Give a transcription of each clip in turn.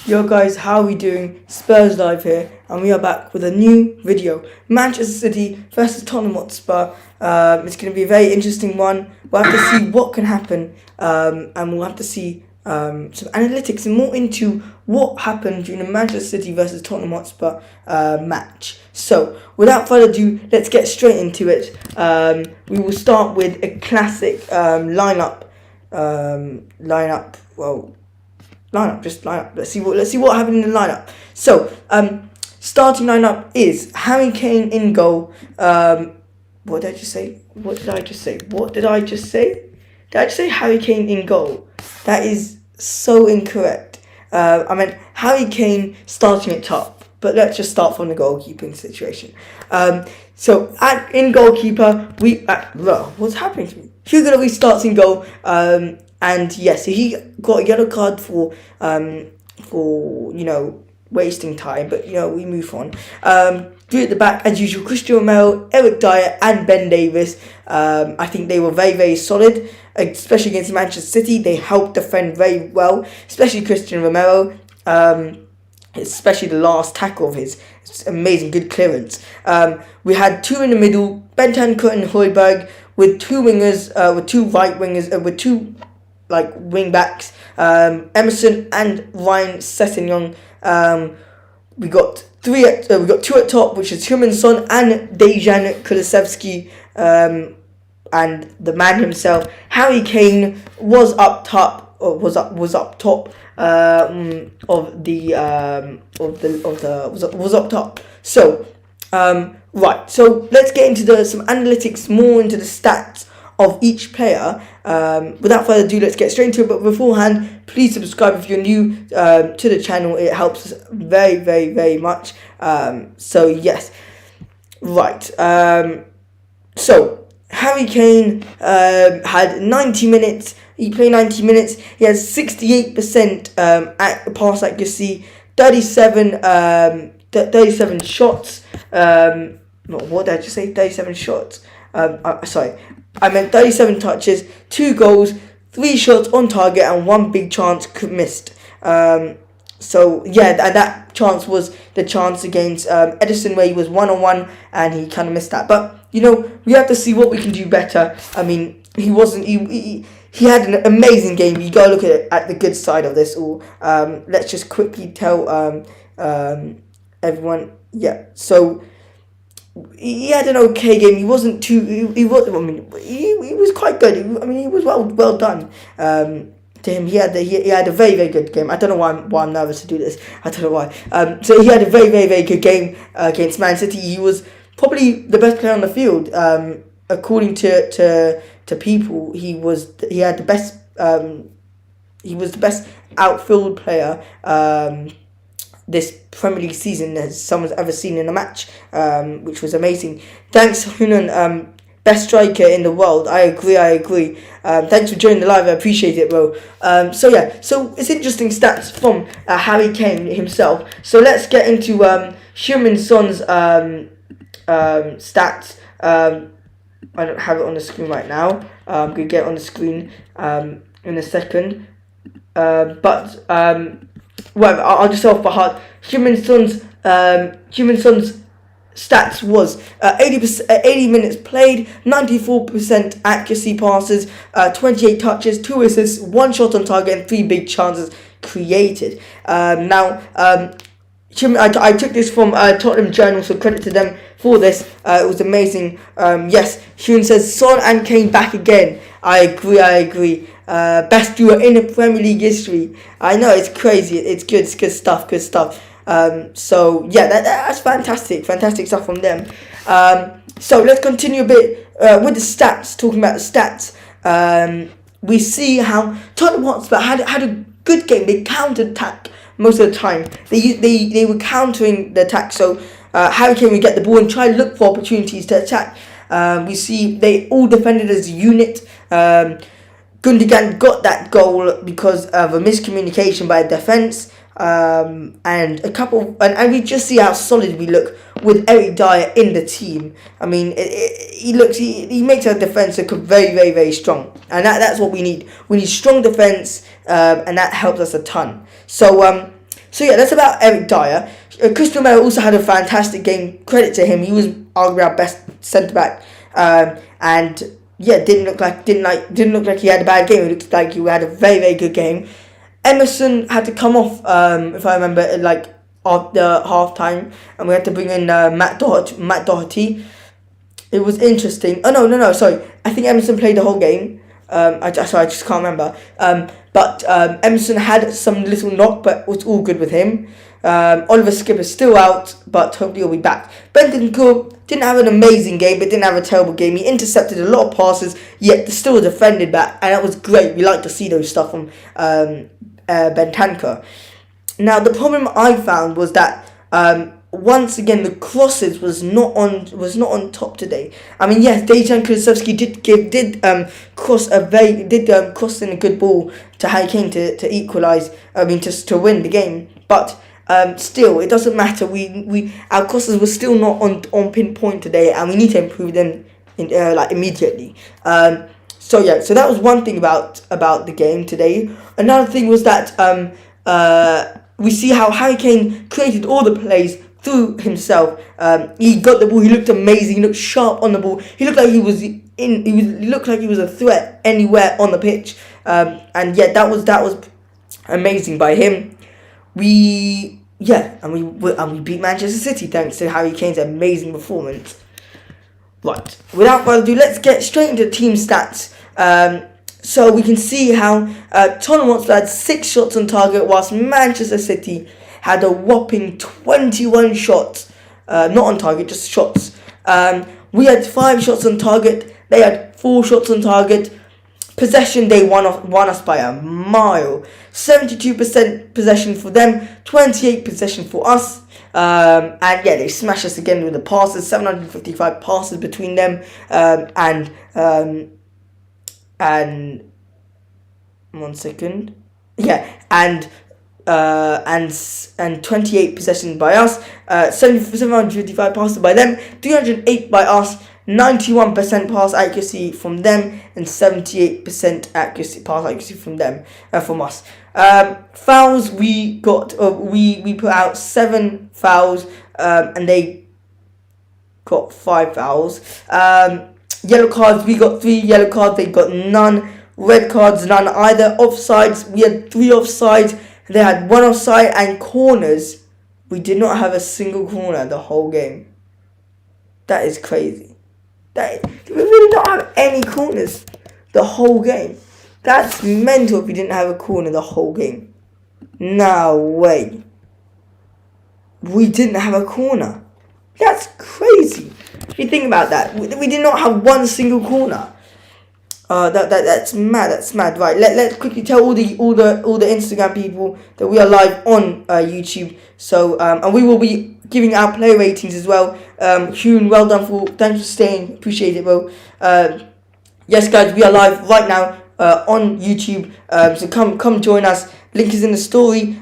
Yo guys, how are we doing? Spurs Live here, and we are back with a new video. Manchester City versus Tottenham Hotspur. It's going to be a very interesting one. We'll have to see what can happen, and we'll have to see some analytics and more into what happened during the Manchester City versus Tottenham Hotspur match. So, without further ado, let's get straight into it. We will start with a classic lineup. Just lineup. Let's see what happened in the lineup. So, starting lineup is Harry Kane in goal. What did I just say? Did I just say Harry Kane in goal? That is so incorrect. I meant Harry Kane starting at top. But let's just start from the goalkeeping situation. So in goalkeeper, what's happening to me? Hugo Lloris starts in goal. And yes, he got a yellow card for wasting time, but we move on. Three at the back as usual: Christian Romero, Eric Dyer, and Ben Davies. I think they were very, very solid, especially against Manchester City. They helped defend very well, especially Christian Romero. Especially the last tackle of his. It's amazing, good clearance. We had two in the middle: Bentancur and Højbjerg, with two wingers, with two right wingers, with two wing backs, Emerson and Ryan Sessignon. We got two at top, which is Heung-min Son and Dejan Kulusevski, and the man himself, Harry Kane, was up top. Was up top up top. So right. So let's get into some analytics, more into the stats of each player. Without further ado, let's get straight into it. But beforehand, please subscribe if you're new to the channel. It helps us very, very, very much. So yes, right. So Harry Kane had 90 minutes. He played 90 minutes. He has 68% pass accuracy, 37 shots. What did I just say? 37 shots. Sorry. I meant 37 touches, 2 goals, 3 shots on target, and 1 big chance missed. So yeah, and that chance was the chance against Edison, where he was 1-on-1 and he kind of missed that. But we have to see what we can do better. I mean, he had an amazing game. You gotta look at the good side of this all. Let's just quickly tell everyone. Yeah, so he had an okay game. He wasn't too. He was quite good. He was well done. To him, he had a very, very good game. I don't know why I'm nervous to do this. I don't know why. So he had a very, very, very good game against Man City. He was probably the best player on the field. According to people, he was the best outfield player this Premier League season as someone's ever seen in a match, which was amazing. Thanks, Hunan, best striker in the world. I agree. Thanks for joining the live. I appreciate it, bro. So it's interesting stats from Harry Kane himself. So let's get into Heung-min Son's stats. I don't have it on the screen right now. I'm going to get it on the screen in a second. Well, I'll just say off by heart. Heung-min Son's stats was 80 minutes played, 94% accuracy passes, 28 touches, 2 assists, 1 shot on target, and 3 big chances created. I took this from Tottenham Journal, so credit to them for this. It was amazing. Yes, Heung says Son and Kane back again. I agree. Best duo in the Premier League history. I know, it's crazy. It's good stuff. So yeah, that's fantastic stuff from them. So let's continue a bit with the stats. Talking about the stats, we see how Tottenham Hotspur had a good game. They counter-attack most of the time. They were countering the attack. So Harry Kane would get the ball and try to look for opportunities to attack. We see they all defended as a unit. Gundogan got that goal because of a miscommunication by defence, and we just see how solid we look with Eric Dyer in the team. He makes our defence look very, very, very strong, and that's what we need. We need strong defence, and that helps us a ton. So So yeah, that's about Eric Dyer. Chris Romero also had a fantastic game. Credit to him. He was arguably our best centre back, and yeah, didn't look like he had a bad game. It looked like he had a very, very good game. Emerson had to come off, if I remember, after half time, and we had to bring in Matt Doherty. It was interesting. Oh no, sorry. I think Emerson played the whole game. I just can't remember. But Emerson had some little knock, but it was all good with him. Oliver Skipper's still out, but hopefully he'll be back. Bentancur didn't have an amazing game, but didn't have a terrible game. He intercepted a lot of passes, yet still defended back, and that was great. We like to see those stuff from Bentancur. Now, the problem I found was that once again the crosses was not on top today. I mean, yes, Dejan Kulusevski did cross in a good ball to Harry Kane to equalise. I mean, just to win the game, but. Still, it doesn't matter. Our crosses were still not on pinpoint today, and we need to improve them immediately. So that was one thing about the game today. Another thing was that we see how Harry Kane created all the plays through himself. He got the ball. He looked amazing. He looked sharp on the ball. He looked like he looked like he was a threat anywhere on the pitch. And yeah, that was amazing by him. We beat Manchester City thanks to Harry Kane's amazing performance. Right, without further ado, let's get straight into team stats. So we can see how Tottenham Hotspur had 6 shots on target, whilst Manchester City had a whopping 21 shots. Not on target, just shots. We had 5 shots on target. They had 4 shots on target. Possession, they won us by a mile. 72% possession for them, 28% possession for us. And yeah, they smashed us again with the passes. 755 passes between them. And 1 second. Yeah, and 28 possessions by us. 755 passes by them. 308 by us. 91% pass accuracy from them and 78% pass accuracy from them from us. Fouls, we got we put out 7 fouls and they got 5 fouls. Yellow cards, we got 3 yellow cards, they got none. Red cards, none either. Offsides, we had 3 offsides, they had 1 offside. And corners, we did not have a single corner the whole game. That is crazy. We really don't have any corners the whole game. That's mental if we didn't have a corner the whole game. No way. We didn't have a corner. That's crazy. If you think about that, we did not have one single corner. That's mad. That's mad. Right. Let's quickly tell all the Instagram people that we are live on YouTube. So and we will be giving out player ratings as well. Hune, well done thanks for staying. Appreciate it, bro. Yes, guys, we are live right now on YouTube. So come join us. Link is in the story.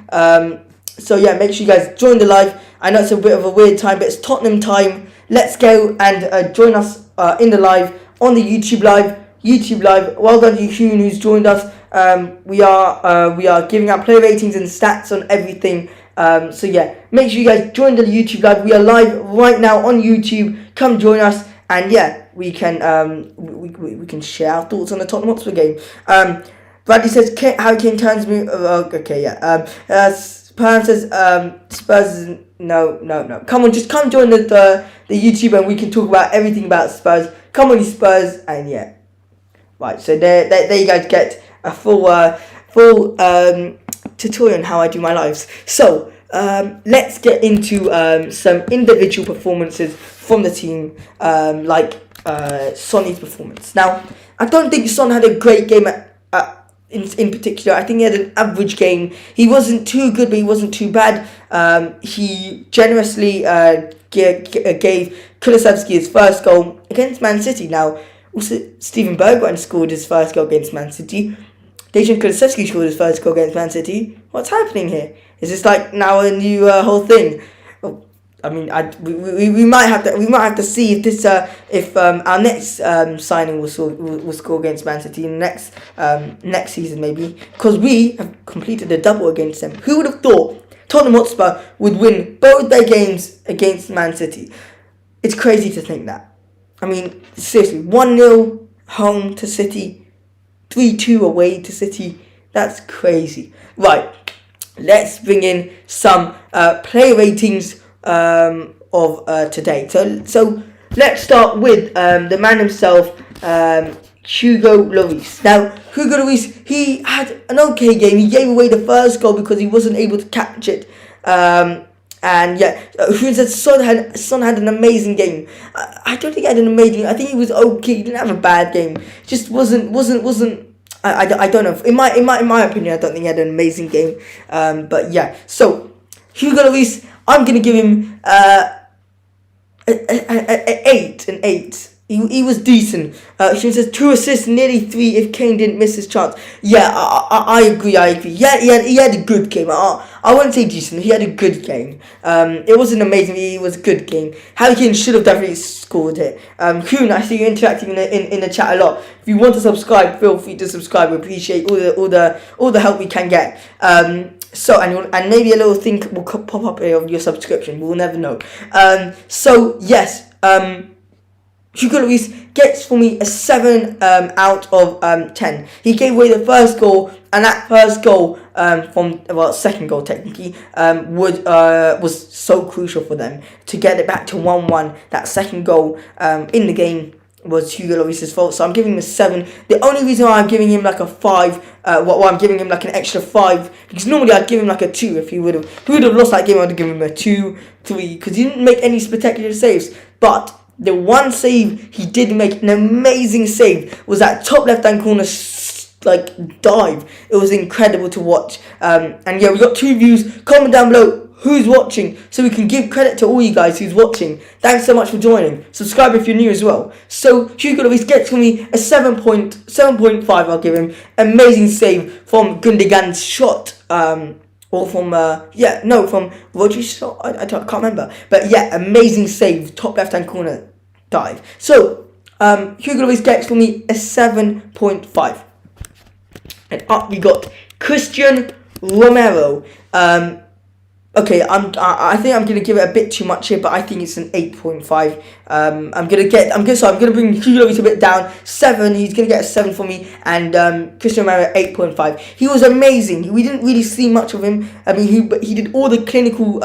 So yeah, make sure you guys join the live. I know it's a bit of a weird time, but it's Tottenham time. Let's go and join us in the live on the YouTube live. Well done to Hune who's joined us. We are giving out player ratings and stats on everything. So yeah, make sure you guys join the YouTube live. We are live right now on YouTube. Come join us, and yeah, we can we can share our thoughts on the Tottenham Hotspur game. Bradley says Harry Kane turns me. Okay, yeah. Pan says Spurs is no. Come on, just come join the YouTube, and we can talk about everything about Spurs. Come on, you Spurs, and yeah. Right, so there you guys get a full tutorial on how I do my lives. So let's get into some individual performances from the team, like Sonny's performance. Now, I don't think Son had a great game in particular. I think he had an average game. He wasn't too good, but he wasn't too bad. He generously gave Kulusevski his first goal against Man City. Now, also, Steven Bergwijn scored his first goal against Man City. Dejan Kulusevski scored his first goal against Man City. What's happening here? Is this like now a new whole thing? Well, I mean, we might have to see if this if our next signing will score against Man City in the next season maybe, because we have completed a double against them. Who would have thought Tottenham Hotspur would win both their games against Man City. It's crazy to think that. I mean, seriously, 1-0 home to City, 3-2 away to City. That's crazy. Right, let's bring in some player ratings of today. So let's start with the man himself, Hugo Lloris. Now, Hugo Lloris, he had an okay game. He gave away the first goal because he wasn't able to catch it. And yeah, who said Son had an amazing game. I don't think he had an amazing. I think he was okay. He didn't have a bad game. Just wasn't. I don't know. In my opinion, I don't think he had an amazing game. But yeah. So Hugo Lloris, I'm gonna give him an 8. He was decent. She says 2 assists, nearly 3 if Kane didn't miss his chance. Yeah, I agree. Yeah, he had a good game. I wouldn't say decent. He had a good game. It wasn't amazing. It was a good game. Harry Kane should have definitely scored it. Kuhn, I see you interacting in the chat a lot. If you want to subscribe, feel free to subscribe. We appreciate all the help we can get. So and maybe a little thing will pop up here of your subscription. We'll never know. So yes. Hugo Lloris gets for me a 7 out of 10. He gave away the first goal, and that first goal second goal technically was so crucial for them to get it back to 1-1. That second goal in the game was Hugo Lloris's fault, so I'm giving him a 7. The only reason why I'm giving him like a 5, why I'm giving him like an extra 5, because normally I'd give him like a 2 if he would have lost that game. I'd give him a 2, 3, because he didn't make any spectacular saves, but the one save he did make, an amazing save, was that top left-hand corner dive. It was incredible to watch. And yeah, we got 2 views. Comment down below who's watching, so we can give credit to all you guys who's watching. Thanks so much for joining. Subscribe if you're new as well. So Hugo Lloris gets for me a 7.5. I'll give him. Amazing save from Gundogan's shot. Or from from Rodri's shot. I can't remember, but yeah, amazing save, top left hand corner dive. So Hugo Lloris gets for me a 7.5. And up we got Christian Romero. Okay, I think I'm gonna give it a bit too much here, but I think it's an 8.5. I'm gonna bring Hugo Lloris a bit down. 7. He's gonna get a 7 for me, and Christian Romero 8.5. He was amazing. We didn't really see much of him. I mean, he did all the clinical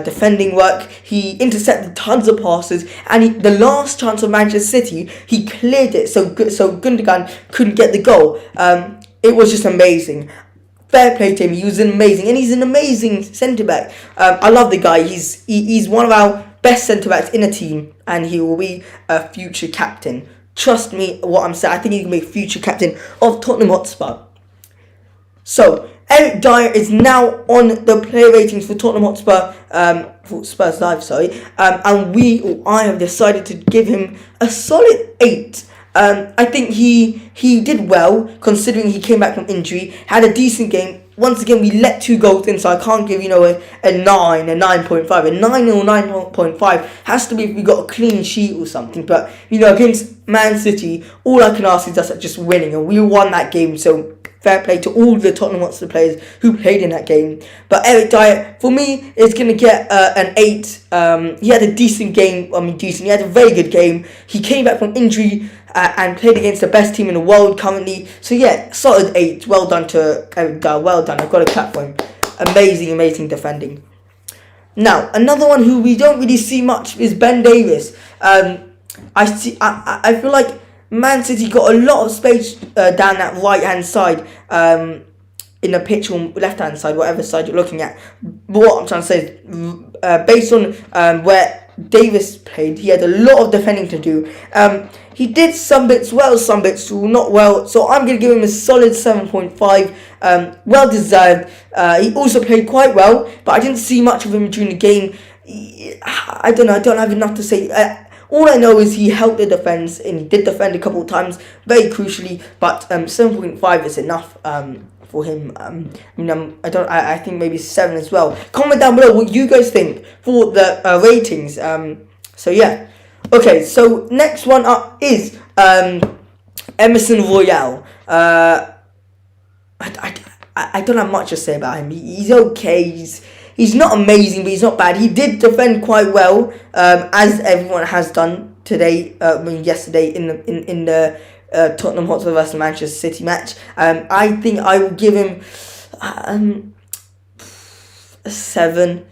defending work. He intercepted tons of passes, and the last chance of Manchester City, he cleared it so Gundogan couldn't get the goal. It was just amazing. Fair play to him. He was amazing, and he's an amazing centre back. I love the guy. He's one of our best centre backs in a team, and he will be a future captain. Trust me, what I'm saying. I think he can be a future captain of Tottenham Hotspur. So Eric Dyer is now on the player ratings for Tottenham Hotspur, for Spurs Live, and I have decided to give him a solid 8. I think he did well, considering he came back from injury, had a decent game. Once again, we let 2 goals in, so I can't give, a 9, a 9.5. A 9 or 9.5 has to be if we got a clean sheet or something. But, against Man City, all I can ask is us just winning, and we won that game, so fair play to all the Tottenham Hotspur players who played in that game. But Eric Dyer, for me, is going to get an 8. He had a decent game. He had a very good game. He came back from injury and played against the best team in the world currently. So yeah, solid 8. Well done to Eric Dyer. Well done. I've got a clap for him. Amazing defending. Now, another one who we don't really see much is Ben Davies. I feel like Man City got a lot of space down that right-hand side in the pitch, or left-hand side, whatever side you're looking at. But what I'm trying to say is, based on where Davies played, he had a lot of defending to do. He did some bits well, some bits not well. So I'm going to give him a solid 7.5. Well deserved. He also played quite well, but I didn't see much of him during the game. I don't know. I don't have enough to say. All I know is he helped the defence, and he did defend a couple of times, very crucially. But 7.5 is enough for him. I think maybe 7 as well. Comment down below what you guys think for the ratings. So yeah. Okay, so next one up is Emerson Royale. I I don't have much to say about him. He's okay. He's not amazing, but he's not bad. He did defend quite well, as everyone has done today. Yesterday in the Tottenham Hotspur versus Manchester City match. I think I will give him a 7.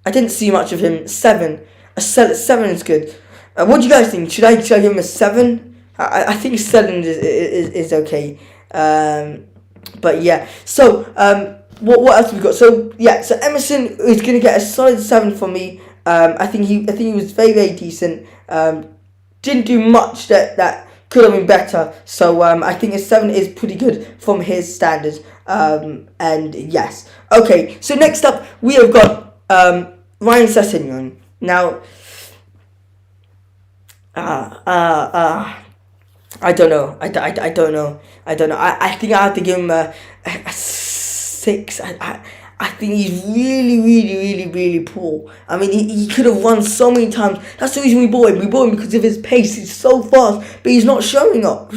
I didn't see much of him. 7. A 7 is good. What do you guys think? Should I give him a 7? I think 7 is okay. But yeah. So what else have we got? So yeah. So Emerson is gonna get a solid 7 from me. I think he was very, very decent. Didn't do much that could have been better. So I think a 7 is pretty good from his standards. And yes. Okay. So next up we have got Ryan Sessignon. Now. I don't know. I don't know. I think I have to give him a 6. I think he's really, really, really, really poor. I mean, he could have won so many times. That's the reason we bought him. We bought him because of his pace. He's so fast, but he's not showing up.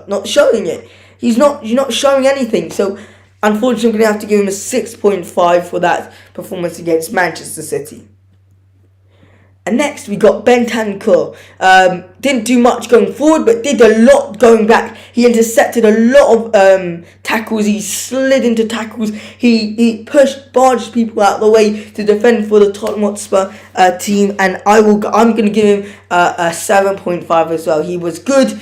Not showing it. He's not showing anything. So, unfortunately, I'm going to have to give him a 6.5 for that performance against Manchester City. And next we got Bentancur. Didn't do much going forward, but did a lot going back. He intercepted a lot of tackles. He slid into tackles. He barged people out of the way to defend for the Tottenham Hotspur team. And I'm going to give him a 7.5 as well. He was good.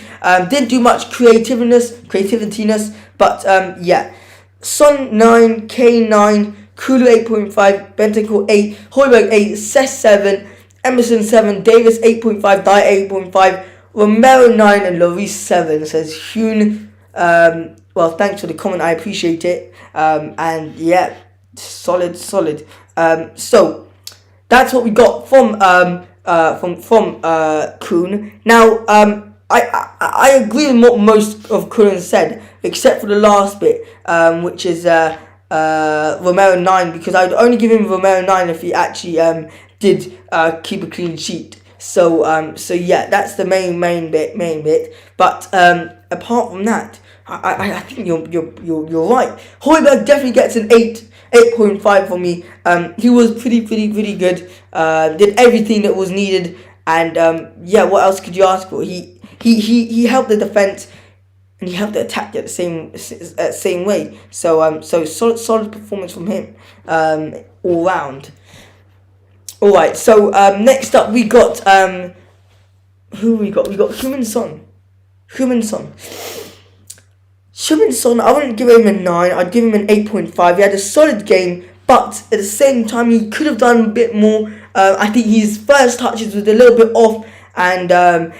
Didn't do much creativityness, but yeah. Son 9, Kane 9, Kulu 8.5, Bentancur 8, Højbjerg 8, Sess 7. Emerson 7, Davis 8.5, Dye 8.5, Romero 9, and Lloris 7, says Hune. Well, thanks for the comment, I appreciate it. And yeah, solid. So that's what we got from Kuhn. Now, I agree with what most of Kuhn said, except for the last bit, which is Romero 9, because I would only give him Romero 9 if he actually did keep a clean sheet. So yeah, that's the main bit. But apart from that, I think you're right. Højbjerg definitely gets an 8.5 from me. He was pretty good. Did everything that was needed, and yeah, what else could you ask for? He helped the defense, and he helped the attack at the same way. So solid performance from him, all round. Alright, so next up we got who we got? We got Heung-min Son. I wouldn't give him a 9, I'd give him an 8.5. He had a solid game, but at the same time he could have done a bit more. I think his first touches was a little bit off, and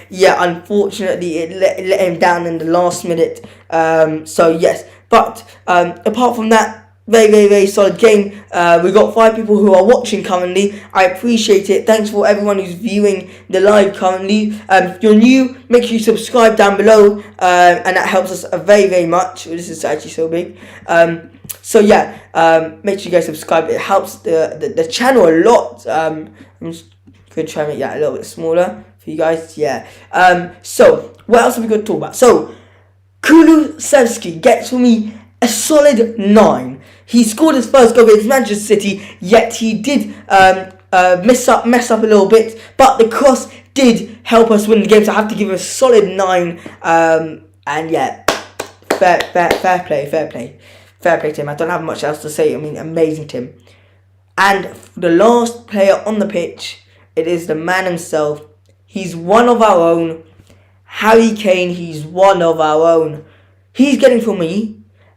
yeah, unfortunately it let him down in the last minute. So yes, but apart from that, very solid game. We got 5 people who are watching currently. I appreciate it. Thanks for everyone who's viewing the live currently. If you're new, make sure you subscribe down below, and that helps us very much. This is actually so big. So yeah, make sure you guys subscribe. It helps the channel a lot. I'm just gonna try and make that a little bit smaller for you guys. Yeah. So what else have we got to talk about? So Kulusevski gets for me a solid 9. He scored his first goal against Manchester City, yet he did mess up a little bit, but the cross did help us win the game, so I have to give him a solid 9. And yeah, fair play to him. I don't have much else to say. I mean, amazing to him. And the last player on the pitch, it is the man himself. He's one of our own. Harry Kane, he's one of our own. He's getting for me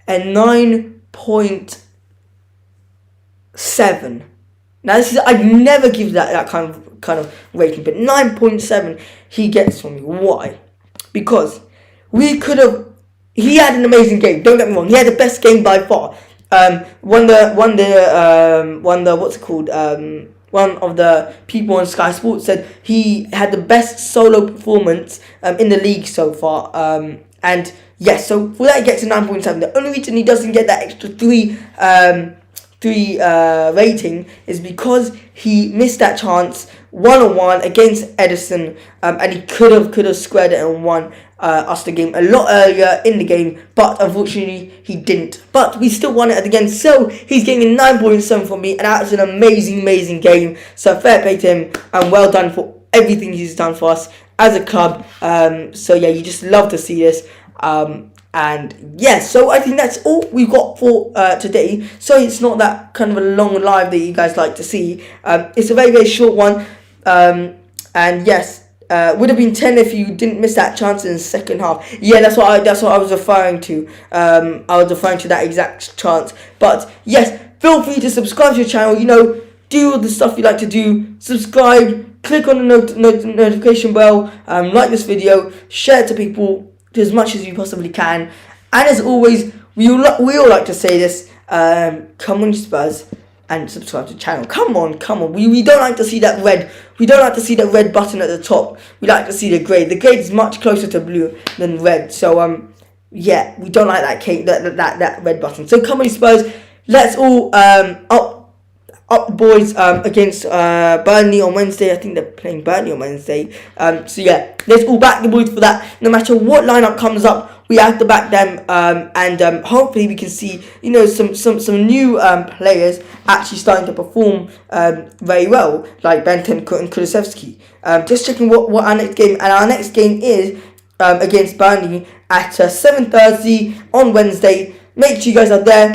a 9.7. Now this is, I'd never give that kind of rating, but 9.7 he gets from me. Why? Because he had an amazing game. Don't get me wrong. He had the best game by far. One of the people on Sky Sports said he had the best solo performance in the league so far. And yes, so for that he gets a 9.7. The only reason he doesn't get that extra 3 rating is because he missed that chance 1-on-1 against Edison, and he could have squared it and won us the game a lot earlier in the game, but unfortunately he didn't. But we still won it at the end, so he's getting a 9.7 from me, and that was an amazing game. So fair play to him, and well done for everything he's done for us as a club. So yeah, you just love to see this. And yes, so I think that's all we've got for today. So it's not that kind of a long live that you guys like to see. It's a very short one. And yes, would have been 10 if you didn't miss that chance in the second half. Yeah, that's what I was referring to. I was referring to that exact chance. But yes, feel free to subscribe to your channel. You know, do all the stuff you like to do. Subscribe, click on the notification bell, like this video, share it to people as much as you possibly can. And as always, we all like to say this, come on Spurs and subscribe to the channel. Come on. We don't like to see that red. We don't like to see that red button at the top. We like to see the grey. The grey is much closer to blue than red. So yeah, we don't like that red button. So come on Spurs, let's all up boys against Burnley on Wednesday. I think they're playing Burnley on Wednesday. So yeah, let's all back the boys for that. No matter what lineup comes up, we have to back them. And hopefully we can see, you know, some new players actually starting to perform very well, like Benton and Kulusevski. Just checking what our next game, and our next game is against Burnley at 7:30 on Wednesday. Make sure you guys are there.